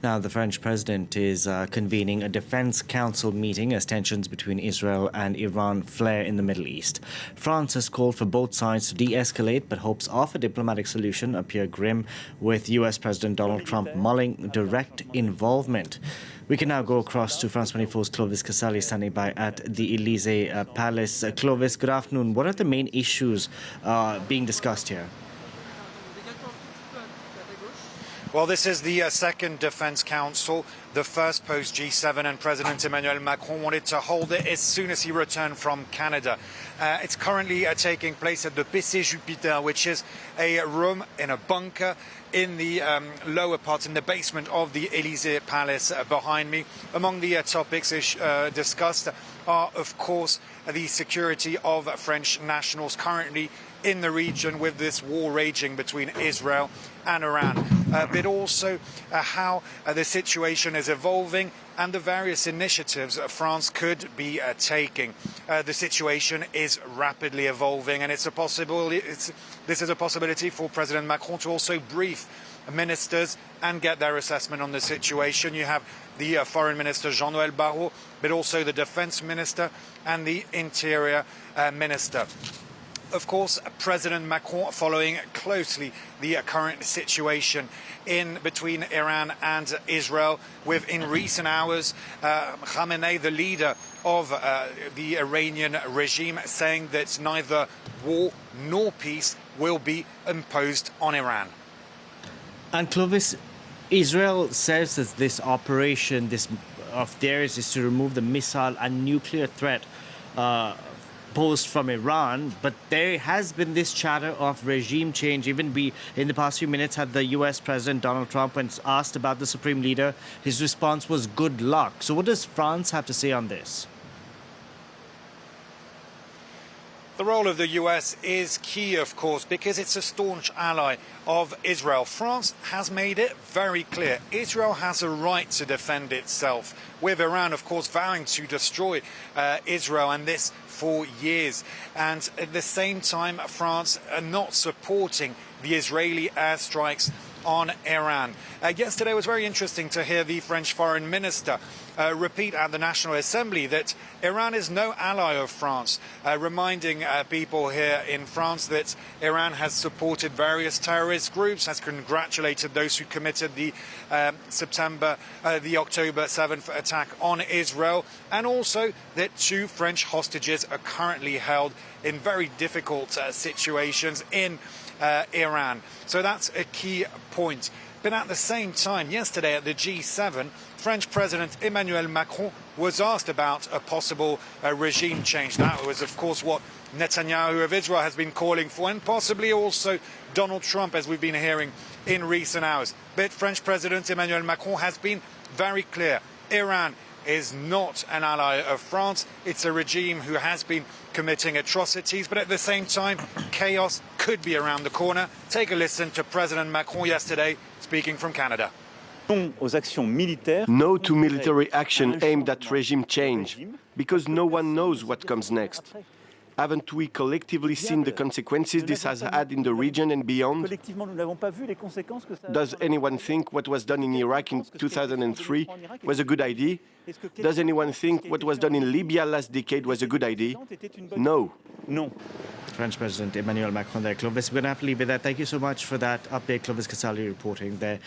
Now, the French president is convening a defense council meeting as tensions between Israel and Iran flare in the Middle East. France has called for both sides to de-escalate, but hopes of a diplomatic solution appear grim, with US President Donald Trump mulling direct involvement. We can now go across to France 24's Clovis Casali, standing by at the Elysee Palace. Clovis, good afternoon. What are the main issues being discussed here? Well, this is the second Defense Council, the first post-G7, and President Emmanuel Macron wanted to hold it as soon as he returned from Canada. It's currently taking place at the PC Jupiter, which is a room in a bunker in the lower part, in the basement of the Elysee Palace behind me. Among the topics discussed are, of course, the security of French nationals currently in the region with this war raging between Israel and Iran, but also how the situation is evolving and the various initiatives France could be taking. The situation is rapidly evolving, and this is a possibility for President Macron to also brief ministers and get their assessment on the situation. You have the Foreign Minister Jean-Noël Barrot, but also the Defense Minister and the Interior Minister. Of course, President Macron following closely the current situation in between Iran and Israel, with in recent hours Khamenei, the leader of the Iranian regime, saying that neither war nor peace will be imposed on Iran. And Clovis, Israel says that this operation of theirs is to remove the missile and nuclear threat posed from Iran, but there has been this chatter of regime change. Even we, in the past few minutes, had the US President Donald Trump, when asked about the Supreme Leader, his response was good luck. So what does France have to say on this? The role of the US is key, of course, because it's a staunch ally of Israel. France has made it very clear Israel has a right to defend itself, with Iran, of course, vowing to destroy Israel, and this for years. And at the same time, France are not supporting the Israeli airstrikes on Iran. Yesterday was very interesting to hear the French Foreign Minister repeat at the National Assembly that Iran is no ally of France, reminding people here in France that Iran has supported various terrorist groups, has congratulated those who committed the October 7th attack on Israel, and also that 2 French hostages are currently held in very difficult situations in Iran. So that's a key point. But at the same time, yesterday at the G7, French President Emmanuel Macron was asked about a possible regime change. That was, of course, what Netanyahu of Israel has been calling for, and possibly also Donald Trump, as we've been hearing in recent hours. But French President Emmanuel Macron has been very clear. Iran is not an ally of France. It's a regime who has been committing atrocities, but at the same time, chaos could be around the corner. Take a listen to President Macron yesterday, speaking from Canada. No to military action aimed at regime change, because no one knows what comes next. Haven't we collectively seen the consequences this has had in the region and beyond? Does anyone think what was done in Iraq in 2003 was a good idea? Does anyone think what was done in Libya last decade was a good idea? No. French President Emmanuel Macron there. Clovis, we're going to have to leave it there. Thank you so much for that update. Clovis Casali reporting there.